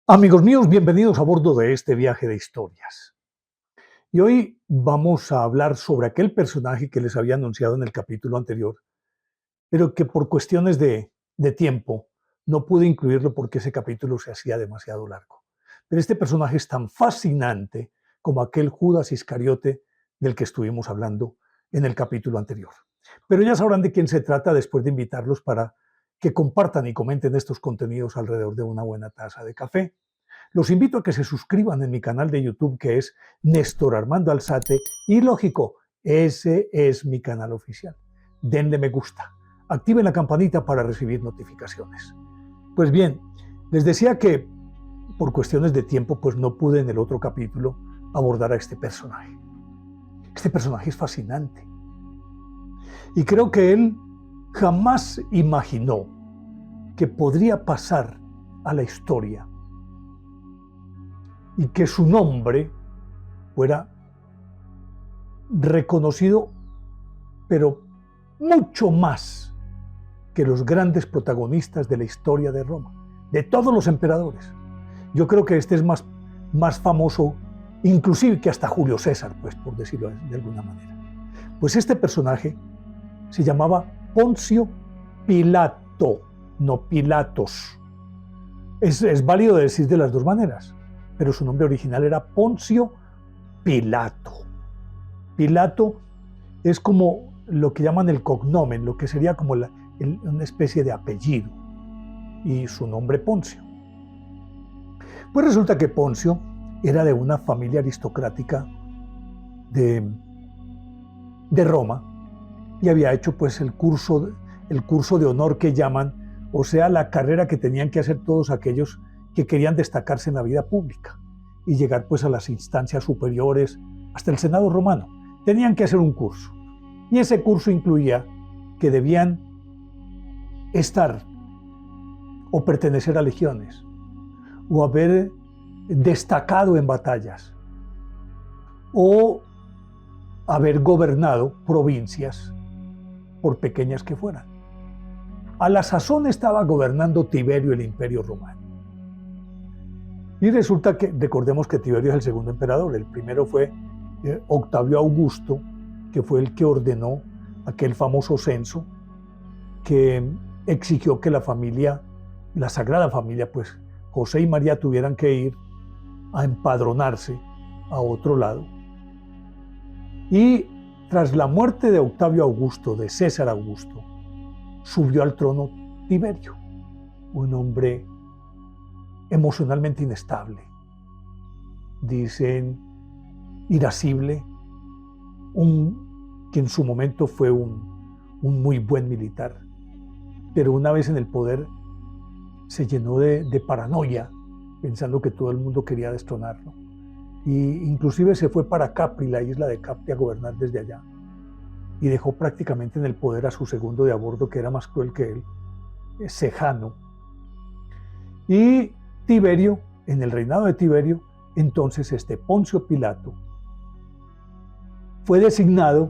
Amigos míos, bienvenidos a bordo de este viaje de historias. Y hoy vamos a hablar sobre aquel personaje que les había anunciado en el capítulo anterior, pero que por cuestiones de tiempo no pude incluirlo porque ese capítulo se hacía demasiado largo. Pero este personaje es tan fascinante como aquel Judas Iscariote del que estuvimos hablando en el capítulo anterior. Pero ya sabrán de quién se trata después de invitarlos para que compartan y comenten estos contenidos alrededor de una buena taza de café. Los invito a que se suscriban en mi canal de YouTube, que es Néstor Armando Alzate, y lógico, ese es mi canal oficial. Denle me gusta, activen la campanita para recibir notificaciones. Pues bien, les decía que por cuestiones de tiempo pues no pude en el otro capítulo abordar a este personaje. Este personaje es fascinante y creo que él jamás imaginó que podría pasar a la historia y que su nombre fuera reconocido, pero mucho más que los grandes protagonistas de la historia de Roma, de todos los emperadores. Yo creo que este es más famoso, inclusive que hasta Julio César, pues, por decirlo de alguna manera. Pues este personaje se llamaba Poncio Pilato, no Pilatos. Es válido decir de las dos maneras, pero su nombre original era Poncio Pilato. Pilato es como lo que llaman el cognomen, lo que sería como una especie de apellido, y su nombre Poncio. Pues resulta que Poncio era de una familia aristocrática de Roma y había hecho pues el curso de honor que llaman, o sea, la carrera que tenían que hacer todos aquellos que querían destacarse en la vida pública y llegar pues a las instancias superiores, hasta el Senado romano. Tenían que hacer un curso. Y ese curso incluía que debían estar o pertenecer a legiones o haber destacado en batallas o haber gobernado provincias, por pequeñas que fueran. A la sazón estaba gobernando Tiberio el Imperio Romano. Y resulta que, recordemos que Tiberio es el segundo emperador. El primero fue Octavio Augusto, que fue el que ordenó aquel famoso censo que exigió que la Sagrada Familia, pues José y María tuvieran que ir a empadronarse a otro lado. Y tras la muerte de Octavio Augusto, de César Augusto, subió al trono Tiberio, un hombre emocionalmente inestable, dicen irascible, que en su momento fue un muy buen militar, pero una vez en el poder se llenó de paranoia, pensando que todo el mundo quería destronarlo. Y inclusive se fue para Capri, la isla de Capri, a gobernar desde allá. Y dejó prácticamente en el poder a su segundo de a bordo, que era más cruel que él, Sejano. Y Tiberio, en el reinado de Tiberio, entonces Poncio Pilato fue designado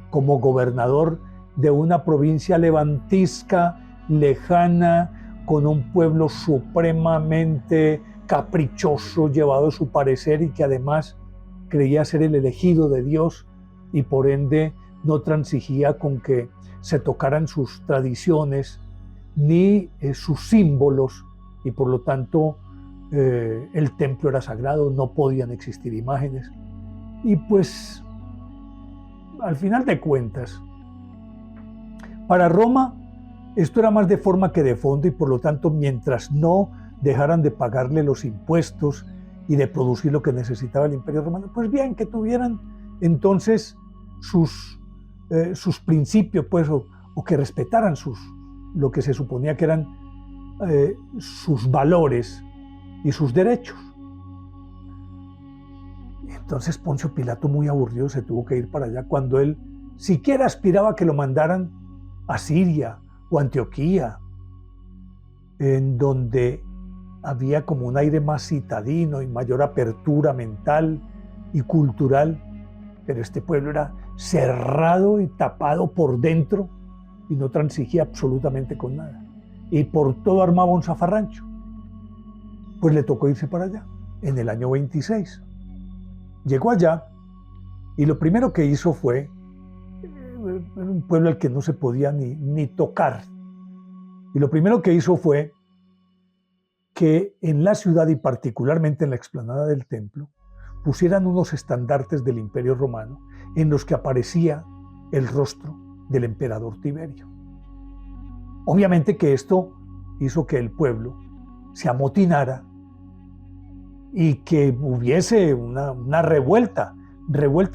como gobernador de una provincia levantisca, lejana, con un pueblo supremamente caprichoso, llevado a su parecer, y que además creía ser el elegido de Dios y por ende no transigía con que se tocaran sus tradiciones ni sus símbolos, y por lo tanto el templo era sagrado, no podían existir imágenes. Y pues al final de cuentas, para Roma esto era más de forma que de fondo, y por lo tanto mientras no dejaran de pagarle los impuestos y de producir lo que necesitaba el Imperio Romano, pues bien, que tuvieran entonces sus principios, pues, o que respetaran lo que se suponía que eran sus valores y sus derechos. Entonces Poncio Pilato, muy aburrido, se tuvo que ir para allá, cuando él siquiera aspiraba a que lo mandaran a Siria o Antioquía, en donde había como un aire más citadino y mayor apertura mental y cultural, pero este pueblo era cerrado y tapado por dentro y no transigía absolutamente con nada, y por todo armaba un zafarrancho. pues le tocó irse para allá, en el año 26. Llegó allá y lo primero que hizo fue, era un pueblo al que no se podía ni tocar, y lo primero que hizo fue que en la ciudad y particularmente en la explanada del templo pusieran unos estandartes del Imperio Romano en los que aparecía el rostro del emperador Tiberio. Obviamente que esto hizo que el pueblo se amotinara y que hubiese una revuelta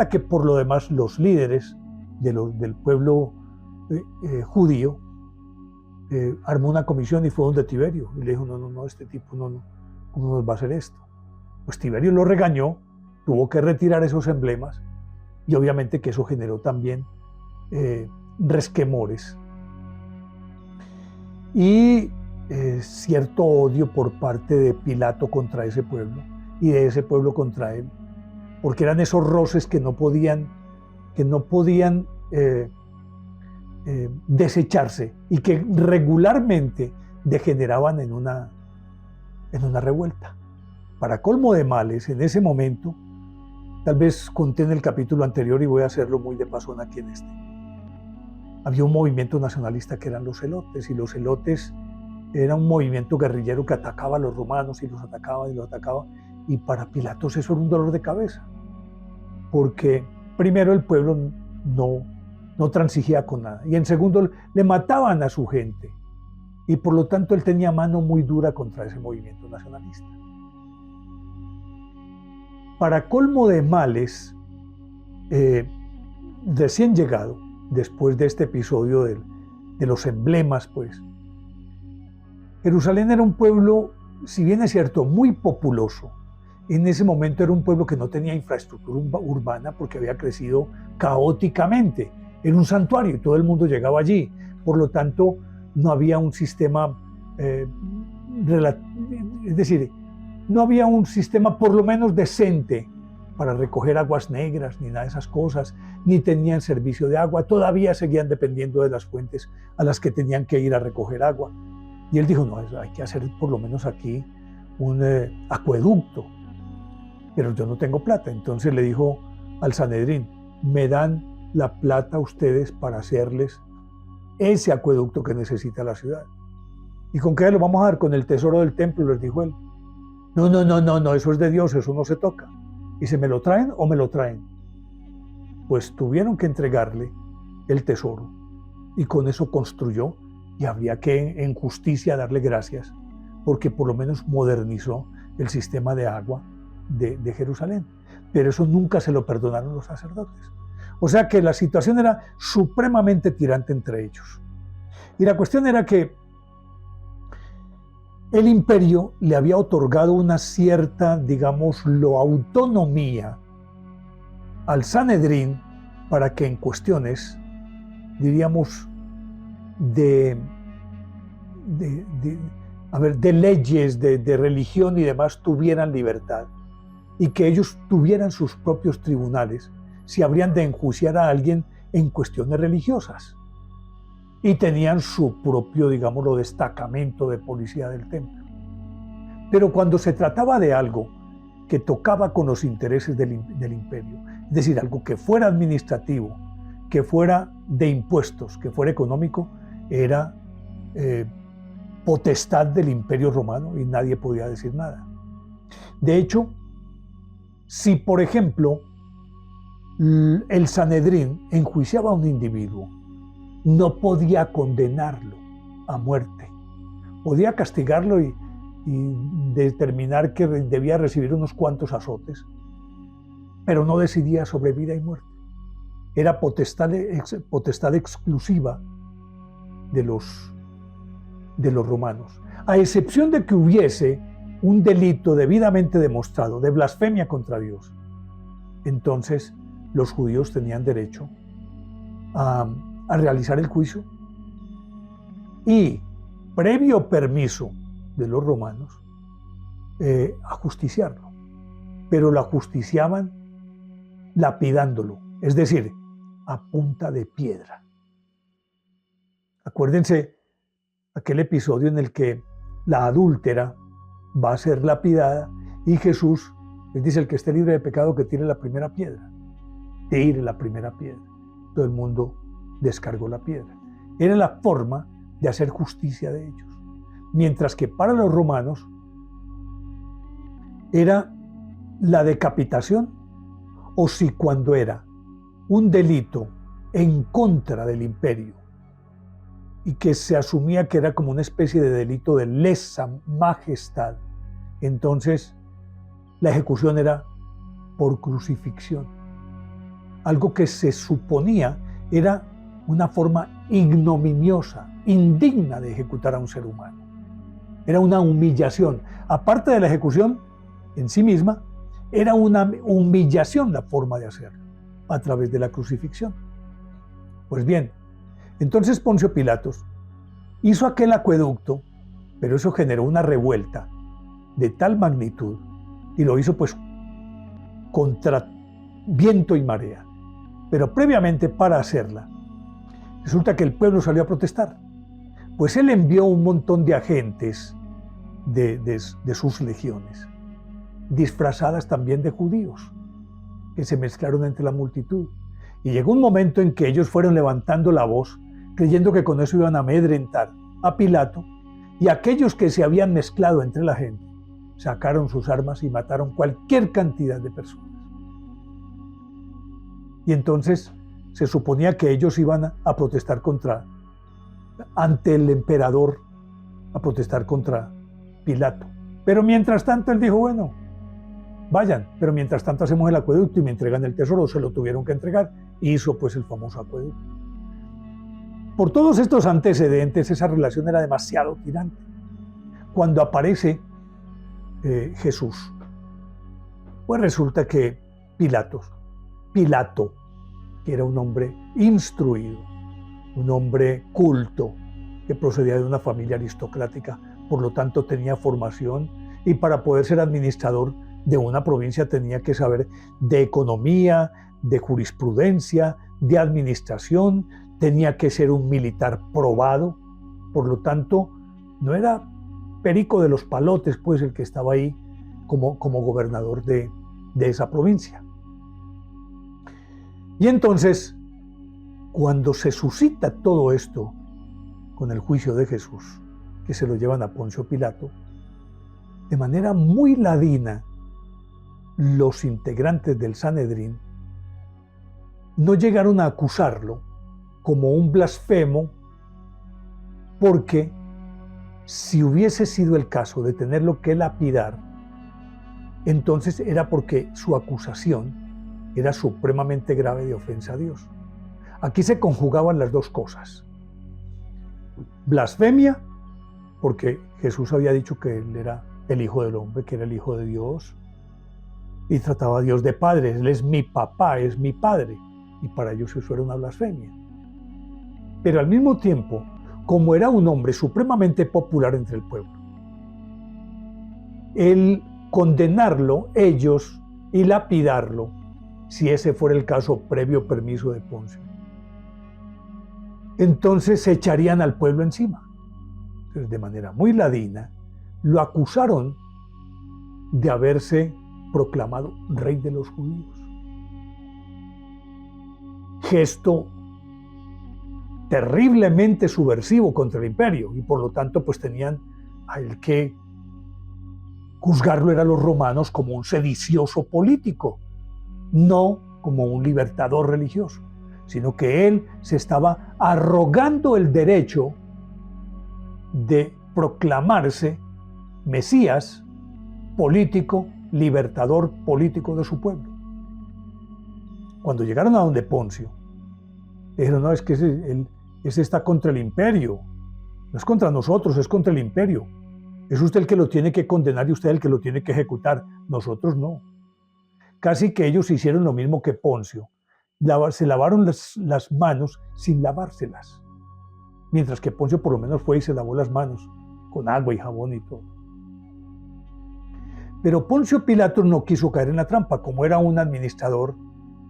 que por lo demás los líderes del pueblo judío armó una comisión y fue donde Tiberio y le dijo, no, este tipo no, ¿cómo nos va a hacer esto? Pues Tiberio lo regañó, tuvo que retirar esos emblemas y obviamente que eso generó también resquemores y cierto odio por parte de Pilato contra ese pueblo y de ese pueblo contra él, porque eran esos roces que no podían desecharse y que regularmente degeneraban en una revuelta. Para colmo de males, en ese momento, tal vez conté en el capítulo anterior y voy a hacerlo muy de pasón aquí en este, había un movimiento nacionalista que eran los zelotes, y los zelotes era un movimiento guerrillero que atacaba a los romanos y los atacaba y los atacaba, y para Pilatos eso era un dolor de cabeza, porque primero el pueblo no transigía con nada, y en segundo le mataban a su gente, y por lo tanto él tenía mano muy dura contra ese movimiento nacionalista. Para colmo de males, recién llegado, después de este episodio de los emblemas, pues, Jerusalén era un pueblo, si bien es cierto, muy populoso. En ese momento era un pueblo que no tenía infraestructura urbana porque había crecido caóticamente. Era un santuario y todo el mundo llegaba allí. Por lo tanto, no había un sistema, es decir, no había un sistema por lo menos decente para recoger aguas negras, ni nada de esas cosas, ni tenían servicio de agua. Todavía seguían dependiendo de las fuentes a las que tenían que ir a recoger agua. Y él dijo, no, hay que hacer por lo menos aquí un acueducto. Pero yo no tengo plata. Entonces le dijo al Sanedrín, me dan la plata ustedes para hacerles ese acueducto que necesita la ciudad. ¿Y con qué lo vamos a dar? Con el tesoro del templo, les dijo él. No, eso es de Dios, eso no se toca. ¿Y se me lo traen o me lo traen? Pues tuvieron que entregarle el tesoro y con eso construyó, y habría que en justicia darle gracias porque por lo menos modernizó el sistema de agua de Jerusalén. Pero eso nunca se lo perdonaron los sacerdotes. O sea que la situación era supremamente tirante entre ellos. Y la cuestión era que el imperio le había otorgado una cierta, digámoslo, autonomía al Sanedrín para que en cuestiones, diríamos, de leyes, de religión y demás, tuvieran libertad y que ellos tuvieran sus propios tribunales si habrían de enjuiciar a alguien en cuestiones religiosas. Y tenían su propio, digámoslo, destacamento de policía del templo. Pero cuando se trataba de algo que tocaba con los intereses del imperio, es decir, algo que fuera administrativo, que fuera de impuestos, que fuera económico, era potestad del Imperio Romano y nadie podía decir nada. De hecho, si por ejemplo el Sanedrín enjuiciaba a un individuo, no podía condenarlo a muerte. Podía castigarlo y determinar que debía recibir unos cuantos azotes, pero no decidía sobre vida y muerte. Era potestad exclusiva de los romanos, a excepción de que hubiese un delito debidamente demostrado de blasfemia contra Dios. Entonces los judíos tenían derecho a realizar el juicio y, previo permiso de los romanos, a justiciarlo. Pero lo ajusticiaban lapidándolo, es decir, a punta de piedra. Acuérdense aquel episodio en el que la adúltera va a ser lapidada y Jesús les dice: el que esté libre de pecado que tire la primera piedra. Tire la primera piedra. Todo el mundo descargó la piedra. Era la forma de hacer justicia de ellos. Mientras que para los romanos era la decapitación, o si cuando era un delito en contra del imperio y que se asumía que era como una especie de delito de lesa majestad, entonces la ejecución era por crucifixión. Algo que se suponía era una forma ignominiosa, indigna de ejecutar a un ser humano. Era una humillación. Aparte de la ejecución en sí misma, era una humillación la forma de hacerlo, a través de la crucifixión. Pues bien, entonces Poncio Pilatos hizo aquel acueducto, pero eso generó una revuelta de tal magnitud, y lo hizo pues contra viento y marea. Pero previamente, para hacerla, resulta que el pueblo salió a protestar. Pues él envió un montón de agentes de sus legiones, disfrazadas también de judíos, que se mezclaron entre la multitud. Y llegó un momento en que ellos fueron levantando la voz, creyendo que con eso iban a amedrentar a Pilato, y aquellos que se habían mezclado entre la gente sacaron sus armas y mataron cualquier cantidad de personas. Y entonces se suponía que ellos iban a protestar ante el emperador, a protestar contra Pilato. Pero mientras tanto él dijo: bueno, vayan, pero mientras tanto hacemos el acueducto y me entregan el tesoro. Se lo tuvieron que entregar, y hizo pues el famoso acueducto. Por todos estos antecedentes, esa relación era demasiado tirante. Cuando aparece Jesús, pues resulta que Pilato, que era un hombre instruido, un hombre culto, que procedía de una familia aristocrática, por lo tanto tenía formación, y para poder ser administrador de una provincia tenía que saber de economía, de jurisprudencia, de administración, tenía que ser un militar probado. Por lo tanto, no era perico de los palotes, pues, el que estaba ahí como gobernador de esa provincia. Y entonces, cuando se suscita todo esto con el juicio de Jesús, que se lo llevan a Poncio Pilato, de manera muy ladina, los integrantes del Sanedrín no llegaron a acusarlo como un blasfemo, porque si hubiese sido el caso de tenerlo que lapidar, entonces era porque su acusación era supremamente grave de ofensa a Dios. Aquí se conjugaban las dos cosas. Blasfemia, porque Jesús había dicho que él era el Hijo del Hombre, que era el Hijo de Dios, y trataba a Dios de Padre. Él es mi papá, es mi Padre, y para ellos eso era una blasfemia. Pero al mismo tiempo, como era un hombre supremamente popular entre el pueblo, el condenarlo ellos y lapidarlo, si ese fuera el caso previo permiso de Poncio, entonces se echarían al pueblo encima. Entonces, de manera muy ladina, lo acusaron de haberse proclamado rey de los judíos. Gesto terriblemente subversivo contra el imperio, y por lo tanto pues tenían al que juzgarlo eran los romanos como un sedicioso político, no como un libertador religioso, sino que él se estaba arrogando el derecho de proclamarse Mesías político, libertador político de su pueblo. Cuando llegaron a donde Poncio, dijeron: no, es que ese está contra el imperio, no es contra nosotros, es contra el imperio. Es usted el que lo tiene que condenar y usted el que lo tiene que ejecutar, nosotros no. Casi que ellos hicieron lo mismo que Poncio, se lavaron las manos sin lavárselas, mientras que Poncio por lo menos fue y se lavó las manos con agua y jabón y todo. Pero Poncio Pilato no quiso caer en la trampa, como era un administrador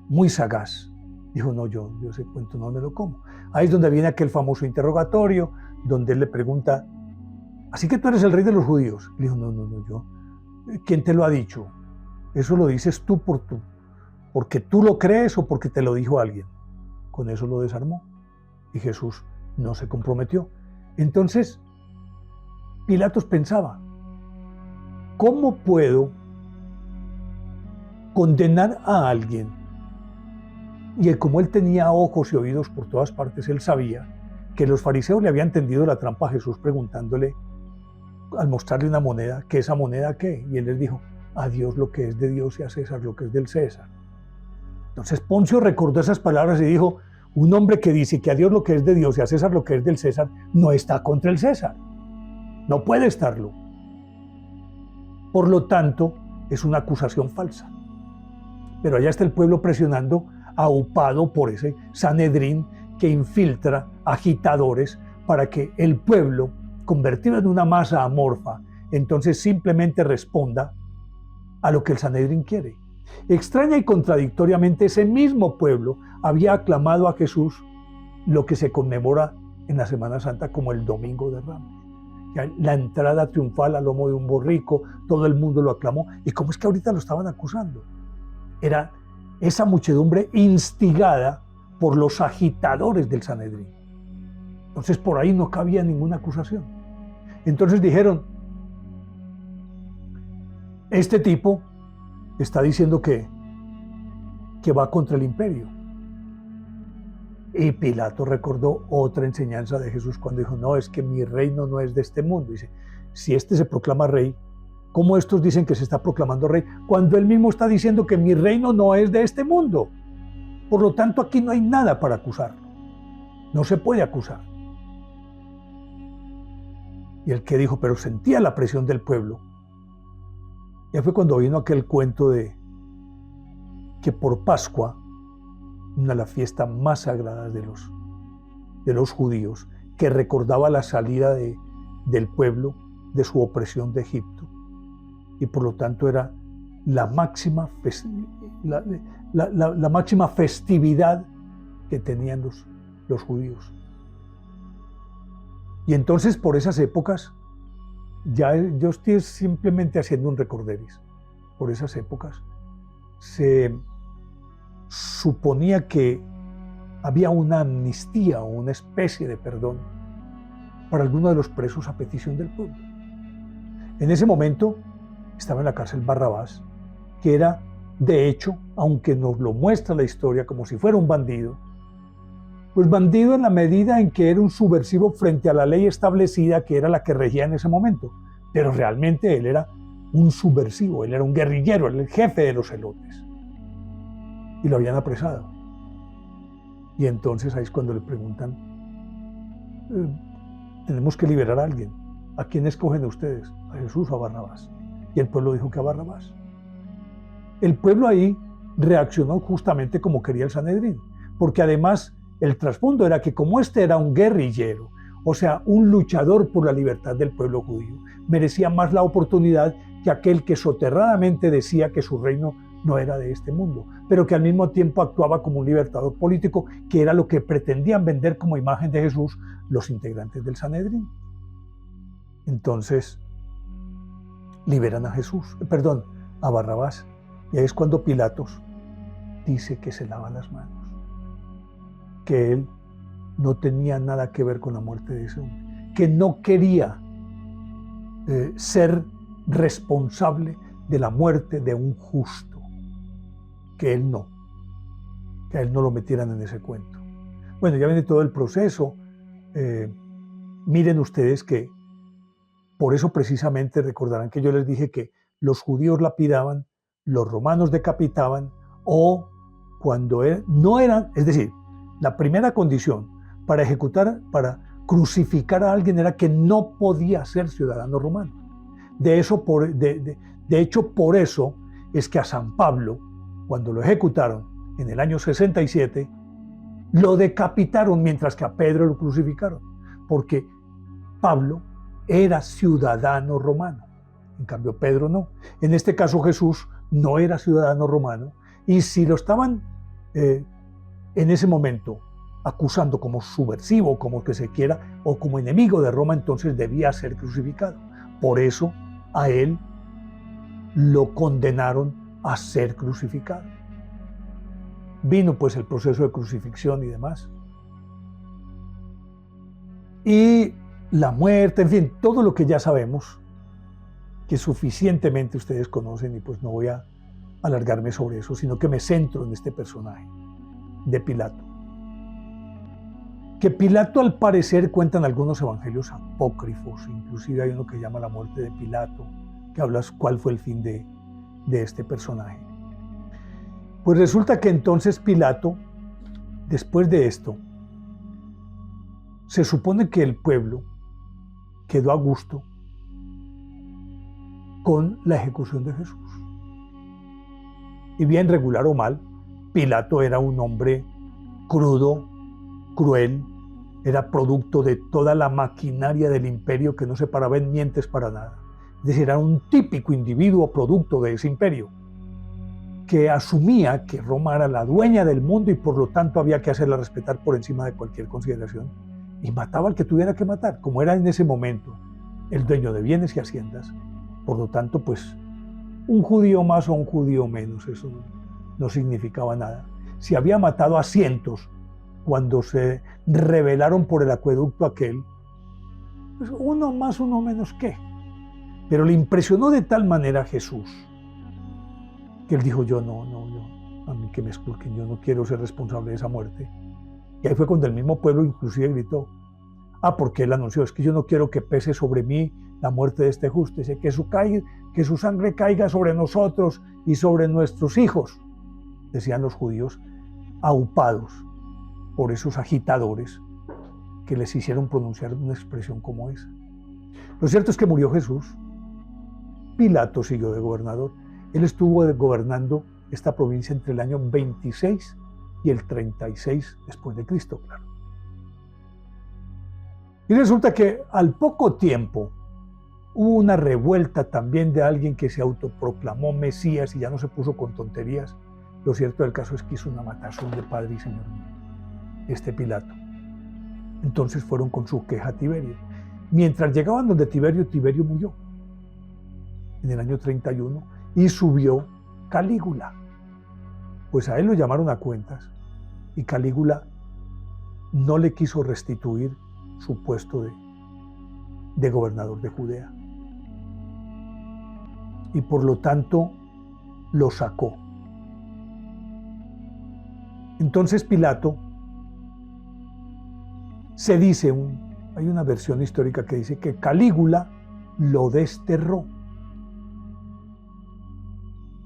muy sagaz. Dijo: no, yo ese cuento no me lo como. Ahí es donde viene aquel famoso interrogatorio, donde él le pregunta: así que tú eres el rey de los judíos. Le dijo, no, yo. ¿Quién te lo ha dicho? Eso lo dices tú porque tú lo crees o porque te lo dijo alguien. Con eso lo desarmó. Y Jesús no se comprometió. Entonces, Pilatos pensaba, ¿cómo puedo condenar a alguien? Y como él tenía ojos y oídos por todas partes, él sabía que los fariseos le habían tendido la trampa a Jesús preguntándole, al mostrarle una moneda, ¿qué esa moneda qué? Y él les dijo, a Dios lo que es de Dios y a César lo que es del César. Entonces Poncio recordó esas palabras y dijo, un hombre que dice que a Dios lo que es de Dios y a César lo que es del César, no está contra el César. No puede estarlo. Por lo tanto, es una acusación falsa. Pero allá está el pueblo presionando, aupado por ese Sanedrín que infiltra agitadores para que el pueblo, convertido en una masa amorfa, entonces simplemente responda a lo que el Sanedrín quiere. Extraña y contradictoriamente, ese mismo pueblo había aclamado a Jesús lo que se conmemora en la Semana Santa como el Domingo de Ramos. La entrada triunfal al lomo de un borrico, todo el mundo lo aclamó. ¿Y cómo es que ahorita lo estaban acusando? Era esa muchedumbre instigada por los agitadores del Sanedrín. Entonces por ahí no cabía ninguna acusación. Entonces dijeron, este tipo está diciendo que va contra el imperio. Y Pilato recordó otra enseñanza de Jesús cuando dijo, no, es que mi reino no es de este mundo. Dice, si este se proclama rey, ¿cómo estos dicen que se está proclamando rey? Cuando él mismo está diciendo que mi reino no es de este mundo. Por lo tanto, aquí no hay nada para acusarlo. No se puede acusar. Y el que dijo, pero sentía la presión del pueblo. Ya fue cuando vino aquel cuento de que por Pascua, una de las fiestas más sagradas de los judíos, que recordaba la salida del pueblo de su opresión de Egipto. Y por lo tanto era la máxima festividad que tenían los judíos. Y entonces por esas épocas, ya yo estoy simplemente haciendo un recorderis, por esas épocas se suponía que había una amnistía o una especie de perdón para algunos de los presos a petición del pueblo. En ese momento estaba en la cárcel Barrabás, que era, de hecho, aunque nos lo muestra la historia como si fuera un bandido, pues bandido en la medida en que era un subversivo frente a la ley establecida que era la que regía en ese momento, pero realmente él era un subversivo, él era un guerrillero, él era el jefe de los celotes. Y lo habían apresado. Y entonces ahí es cuando le preguntan, tenemos que liberar a alguien. ¿A quién escogen ustedes? ¿A Jesús o a Barrabás? Y el pueblo dijo que a Barrabás. El pueblo ahí reaccionó justamente como quería el Sanedrín, porque además el trasfondo era que como este era un guerrillero, o sea, un luchador por la libertad del pueblo judío, merecía más la oportunidad que aquel que soterradamente decía que su reino no era de este mundo, pero que al mismo tiempo actuaba como un libertador político, que era lo que pretendían vender como imagen de Jesús los integrantes del Sanedrín. Entonces, liberan a a Barrabás, y ahí es cuando Pilatos dice que se lava las manos, que él no tenía nada que ver con la muerte de ese hombre, que no quería ser responsable de la muerte de un justo, que a él no lo metieran en ese cuento. Bueno, ya viene todo el proceso. Miren ustedes que por eso precisamente recordarán que yo les dije que los judíos lapidaban, los romanos decapitaban, o cuando no eran, es decir, la primera condición para crucificar a alguien era que no podía ser ciudadano romano. De hecho, por eso es que a San Pablo, cuando lo ejecutaron en el año 67, lo decapitaron mientras que a Pedro lo crucificaron, porque Pablo era ciudadano romano, en cambio Pedro no. En este caso Jesús no era ciudadano romano, y si lo estaban en ese momento acusando como subversivo, como que se quiera, o como enemigo de Roma, entonces debía ser crucificado. Por eso a él lo condenaron a ser crucificado. Vino pues el proceso de crucifixión y demás. Y la muerte, en fin, todo lo que ya sabemos, que suficientemente ustedes conocen, y pues no voy a alargarme sobre eso, sino que me centro en este personaje de Pilato. Que Pilato, al parecer, cuentan algunos evangelios apócrifos, inclusive hay uno que llama La muerte de Pilato, que habla cuál fue el fin de este personaje. Pues resulta que entonces Pilato, después de esto, se supone que el pueblo quedó a gusto con la ejecución de Jesús. Y bien, regular o mal, Pilato era un hombre crudo, cruel, era producto de toda la maquinaria del imperio que no se paraba en mientes para nada. Es decir, era un típico individuo producto de ese imperio, que asumía que Roma era la dueña del mundo y por lo tanto había que hacerla respetar por encima de cualquier consideración, y mataba al que tuviera que matar, como era en ese momento el dueño de bienes y haciendas. Por lo tanto, pues, un judío más o un judío menos, eso no significaba nada. Si había matado a cientos cuando se rebelaron por el acueducto aquel, pues uno más, uno menos, ¿qué? Pero le impresionó de tal manera a Jesús que él dijo, yo no, a mí que me esculquen, yo no quiero ser responsable de esa muerte. Y ahí fue cuando el mismo pueblo inclusive gritó, porque él anunció, es que yo no quiero que pese sobre mí la muerte de este justo, dice que su sangre caiga sobre nosotros y sobre nuestros hijos, decían los judíos, aupados por esos agitadores que les hicieron pronunciar una expresión como esa. Lo cierto es que murió Jesús, Pilato siguió de gobernador, él estuvo gobernando esta provincia entre el año 26 y el 36 después de Cristo, claro. Y resulta que al poco tiempo hubo una revuelta también de alguien que se autoproclamó Mesías y ya no se puso con tonterías. Lo cierto del caso es que hizo una matazón de Padre y Señor, este Pilato. Entonces fueron con su queja a Tiberio. Mientras llegaban donde Tiberio, Tiberio murió en el año 31 y subió Calígula. Pues a él lo llamaron a cuentas y Calígula no le quiso restituir su puesto de gobernador de Judea. Y por lo tanto lo sacó. Entonces Pilato, se dice, hay una versión histórica que dice que Calígula lo desterró.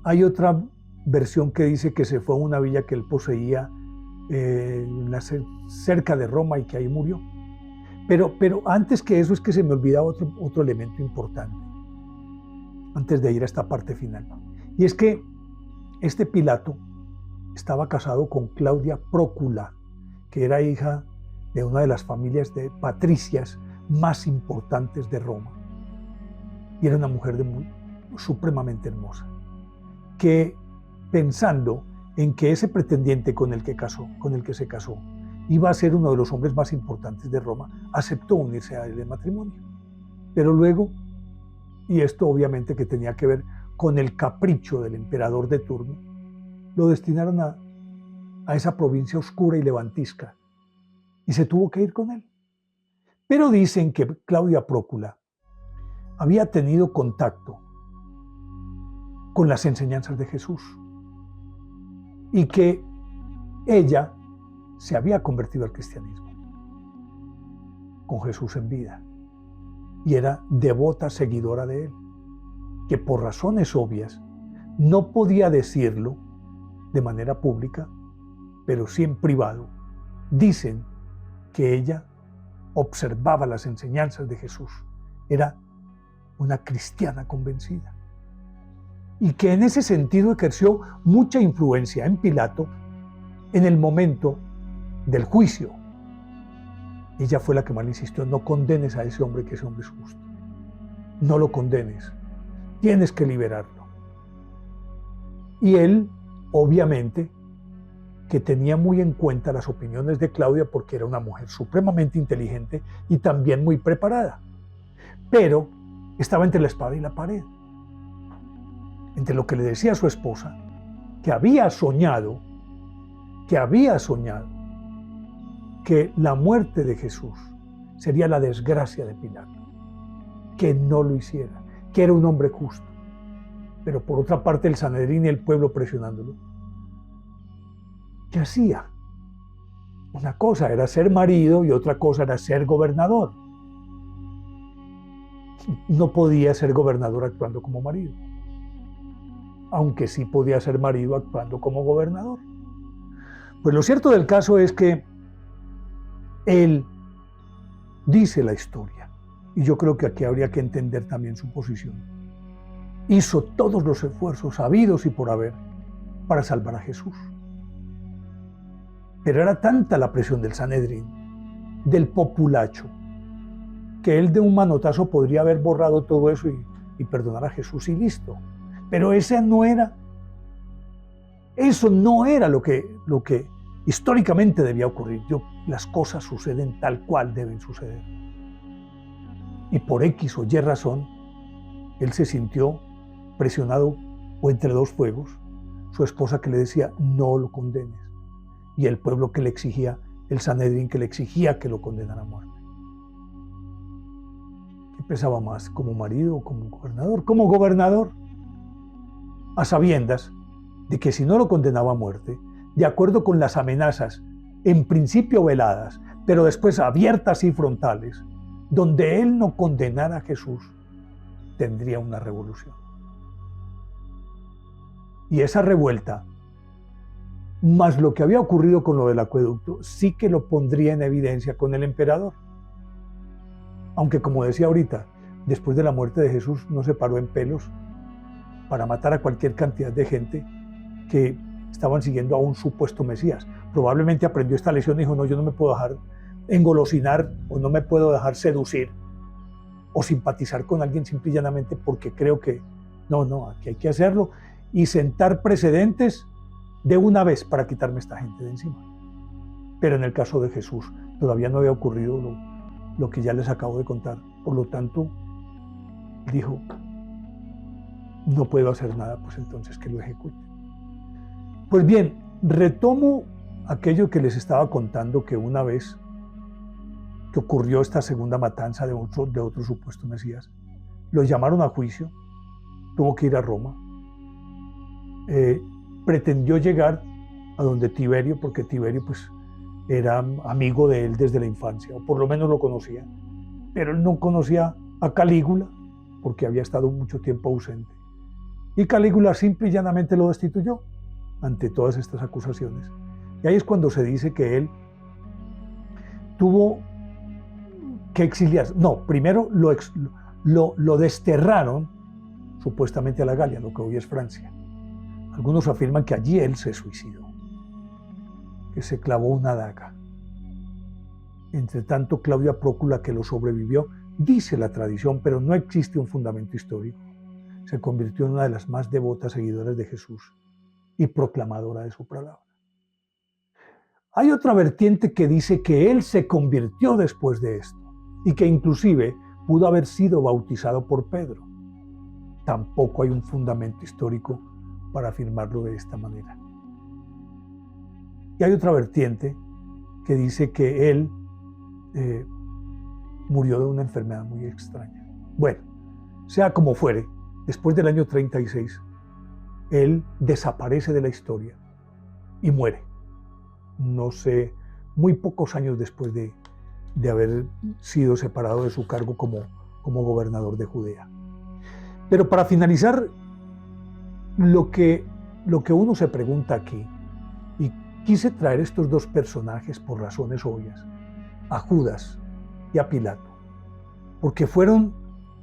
Hay otra versión que dice que se fue a una villa que él poseía cerca de Roma y que ahí murió. Pero antes que eso es que se me olvidaba otro elemento importante, antes de ir a esta parte final. Y es que este Pilato estaba casado con Claudia Prócula, que era hija de una de las familias de patricias más importantes de Roma. Y era una mujer supremamente hermosa, que pensando en que ese pretendiente con el que se casó, iba a ser uno de los hombres más importantes de Roma, aceptó unirse a él en matrimonio. Pero luego, y esto obviamente que tenía que ver con el capricho del emperador de turno, lo destinaron a esa provincia oscura y levantisca, y se tuvo que ir con él. Pero dicen que Claudia Prócula había tenido contacto con las enseñanzas de Jesús y que ella se había convertido al cristianismo con Jesús en vida y era devota seguidora de él, que por razones obvias no podía decirlo de manera pública, pero sí en privado. Dicen que ella observaba las enseñanzas de Jesús, era una cristiana convencida, y que en ese sentido ejerció mucha influencia en Pilato en el momento del juicio. Ella fue la que más le insistió, no condenes a ese hombre, que ese hombre es justo, no lo condenes, tienes que liberarlo. Y él, obviamente, que tenía muy en cuenta las opiniones de Claudia porque era una mujer supremamente inteligente y también muy preparada. Pero estaba entre la espada y la pared. Entre lo que le decía a su esposa, que había soñado que la muerte de Jesús sería la desgracia de Pilato, que no lo hiciera, que era un hombre justo. Pero por otra parte el Sanedrín y el pueblo presionándolo. ¿Qué hacía? Una cosa era ser marido y otra cosa era ser gobernador. No podía ser gobernador actuando como marido, aunque sí podía ser marido actuando como gobernador. Pues lo cierto del caso es que él dice la historia, y yo creo que aquí habría que entender también su posición. Hizo todos los esfuerzos habidos y por haber para salvar a Jesús. Pero era tanta la presión del Sanedrín, del populacho, que él de un manotazo podría haber borrado todo eso y perdonar a Jesús y listo. Pero eso no era lo que históricamente debía ocurrir. Las cosas suceden tal cual deben suceder. Y por X o Y razón, él se sintió presionado o entre dos fuegos. Su esposa que le decía, no lo condenes. Y el pueblo que le exigía, el Sanedrín que le exigía que lo condenara a muerte. ¿Qué pesaba más, como marido o como gobernador? Como gobernador, a sabiendas de que si no lo condenaba a muerte, de acuerdo con las amenazas, en principio veladas, pero después abiertas y frontales, donde él no condenara a Jesús, tendría una revolución. Y esa revuelta, más lo que había ocurrido con lo del acueducto, sí que lo pondría en evidencia con el emperador. Aunque, como decía ahorita, después de la muerte de Jesús no se paró en pelos para matar a cualquier cantidad de gente que estaban siguiendo a un supuesto Mesías. Probablemente aprendió esta lección y dijo, no, yo no me puedo dejar engolosinar o no me puedo dejar seducir o simpatizar con alguien simple y llanamente porque creo que no, aquí hay que hacerlo y sentar precedentes de una vez para quitarme a esta gente de encima. Pero en el caso de Jesús todavía no había ocurrido lo que ya les acabo de contar. Por lo tanto, dijo, no puedo hacer nada, pues entonces que lo ejecute. Pues bien, retomo aquello que les estaba contando, que una vez que ocurrió esta segunda matanza de otro supuesto Mesías, lo llamaron a juicio, tuvo que ir a Roma, pretendió llegar a donde Tiberio, porque Tiberio pues era amigo de él desde la infancia, o por lo menos lo conocía, pero él no conocía a Calígula, porque había estado mucho tiempo ausente. Y Calígula simple y llanamente lo destituyó ante todas estas acusaciones. Y ahí es cuando se dice que él tuvo que exiliarse. No, primero lo desterraron supuestamente a la Galia, lo que hoy es Francia. Algunos afirman que allí él se suicidó, que se clavó una daga. Entre tanto, Claudia Prócula, que lo sobrevivió, dice la tradición, pero no existe un fundamento histórico. Se convirtió en una de las más devotas seguidoras de Jesús y proclamadora de su palabra. Hay otra vertiente que dice que él se convirtió después de esto y que inclusive pudo haber sido bautizado por Pedro. Tampoco hay un fundamento histórico para afirmarlo de esta manera. Y hay otra vertiente que dice que él murió de una enfermedad muy extraña. Bueno, sea como fuere, después del año 36, él desaparece de la historia y muere. No sé, muy pocos años después de haber sido separado de su cargo como gobernador de Judea. Pero para finalizar, lo que uno se pregunta aquí, y quise traer estos dos personajes por razones obvias, a Judas y a Pilato, porque fueron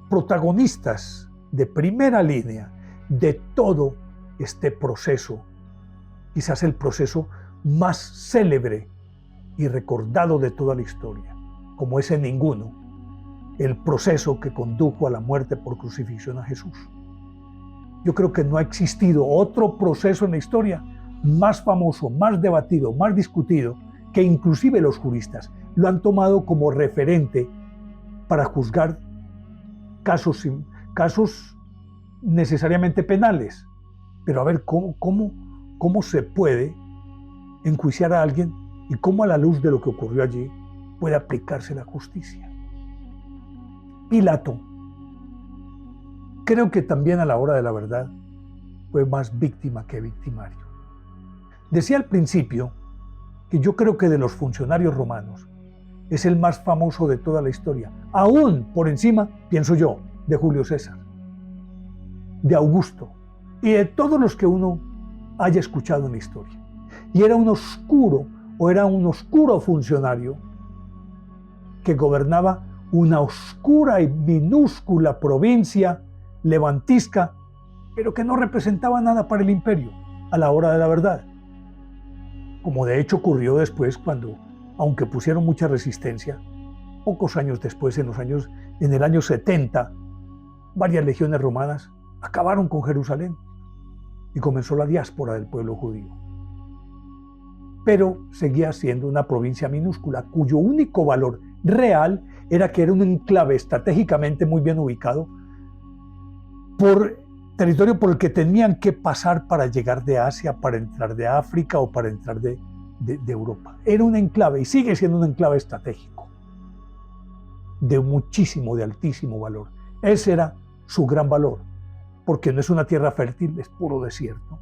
protagonistas de primera línea de todo este proceso, quizás el proceso más célebre y recordado de toda la historia, como ese ninguno, el proceso que condujo a la muerte por crucifixión a Jesús. Yo creo que no ha existido otro proceso en la historia más famoso, más debatido, más discutido, que inclusive los juristas lo han tomado como referente para juzgar casos necesariamente penales. Pero a ver, ¿cómo se puede enjuiciar a alguien y cómo a la luz de lo que ocurrió allí puede aplicarse la justicia? Pilato, creo que también a la hora de la verdad fue más víctima que victimario. Decía al principio que yo creo que de los funcionarios romanos es el más famoso de toda la historia, aún por encima, pienso yo, de Julio César, de Augusto y de todos los que uno haya escuchado en la historia. Y era un oscuro funcionario que gobernaba una oscura y minúscula provincia levantisca, pero que no representaba nada para el imperio a la hora de la verdad. Como de hecho ocurrió después cuando, aunque pusieron mucha resistencia, pocos años después, en el año 70, varias legiones romanas acabaron con Jerusalén y comenzó la diáspora del pueblo judío. Pero seguía siendo una provincia minúscula cuyo único valor real era que era un enclave estratégicamente muy bien ubicado por territorio por el que tenían que pasar para llegar de Asia, para entrar de África o para entrar de Europa. Era un enclave y sigue siendo un enclave estratégico de altísimo valor. Ese era su gran valor, porque no es una tierra fértil, es puro desierto.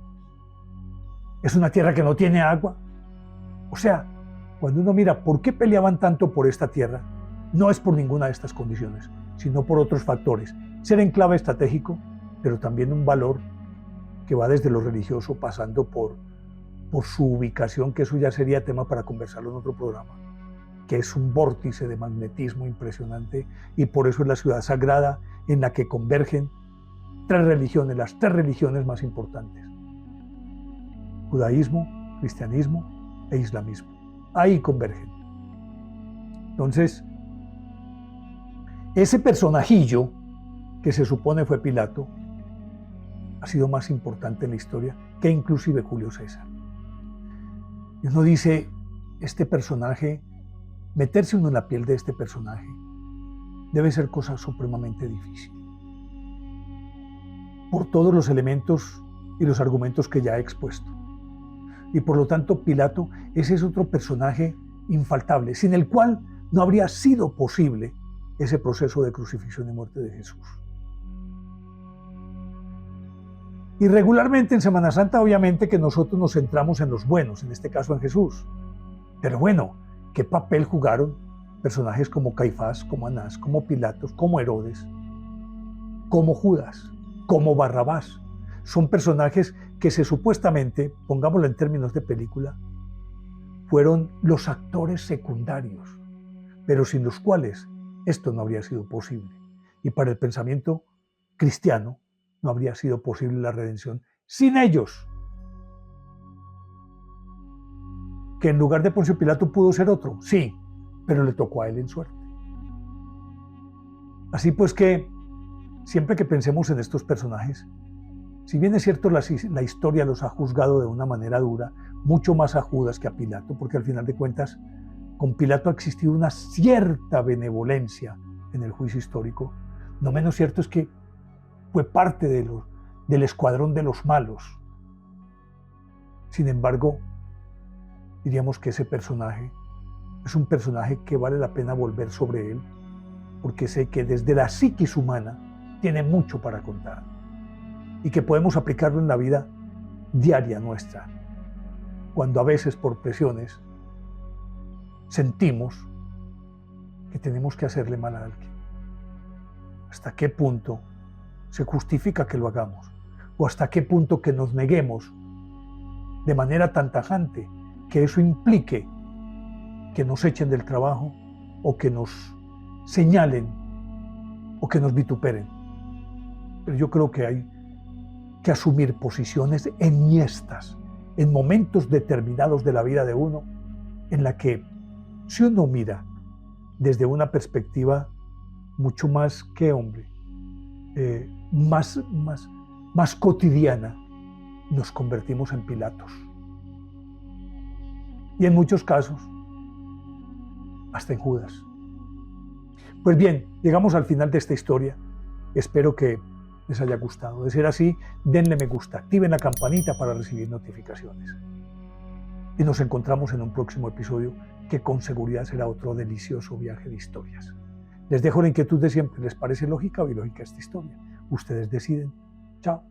Es una tierra que no tiene agua. O sea, cuando uno mira por qué peleaban tanto por esta tierra, no es por ninguna de estas condiciones, sino por otros factores. Ser enclave estratégico, pero también un valor que va desde lo religioso pasando por su ubicación, que eso ya sería tema para conversarlo en otro programa, que es un vórtice de magnetismo impresionante, y por eso es la ciudad sagrada en la que convergen las tres religiones más importantes: judaísmo, cristianismo e islamismo. Ahí convergen. Entonces, ese personajillo que se supone fue Pilato ha sido más importante en la historia que inclusive Julio César. Y uno dice, este personaje, meterse uno en la piel de este personaje debe ser cosa supremamente difícil, por todos los elementos y los argumentos que ya he expuesto. Y por lo tanto, Pilato, ese es otro personaje infaltable, sin el cual no habría sido posible ese proceso de crucifixión y muerte de Jesús. Y regularmente en Semana Santa, obviamente que nosotros nos centramos en los buenos, en este caso en Jesús. Pero bueno, ¿qué papel jugaron personajes como Caifás, como Anás, como Pilatos, como Herodes, como Judas, como Barrabás? Son personajes que supuestamente, pongámoslo en términos de película, fueron los actores secundarios, pero sin los cuales esto no habría sido posible. Y para el pensamiento cristiano no habría sido posible la redención sin ellos. Que en lugar de Poncio Pilato pudo ser otro, sí, pero le tocó a él en suerte. Así pues que, siempre que pensemos en estos personajes, si bien es cierto la historia los ha juzgado de una manera dura, mucho más a Judas que a Pilato, porque al final de cuentas, con Pilato ha existido una cierta benevolencia en el juicio histórico. No menos cierto es que fue parte del escuadrón de los malos. Sin embargo, diríamos que ese personaje es un personaje que vale la pena volver sobre él, porque sé que desde la psiquis humana tiene mucho para contar y que podemos aplicarlo en la vida diaria nuestra, cuando a veces por presiones sentimos que tenemos que hacerle mal a alguien. ¿Hasta qué punto se justifica que lo hagamos? ¿O hasta qué punto que nos neguemos de manera tan tajante que eso implique que nos echen del trabajo o que nos señalen o que nos vituperen? Pero yo creo que hay que asumir posiciones enhiestas en momentos determinados de la vida de uno, en la que si uno mira desde una perspectiva mucho más que más cotidiana, nos convertimos en Pilatos. y en muchos casos hasta en Judas. Pues bien, llegamos al final de esta historia. Espero que les haya gustado. De ser así, denle me gusta, activen la campanita para recibir notificaciones. Y nos encontramos en un próximo episodio que con seguridad será otro delicioso viaje de historias. Les dejo la inquietud de siempre. ¿Les parece lógica o ilógica esta historia? Ustedes deciden. Chao.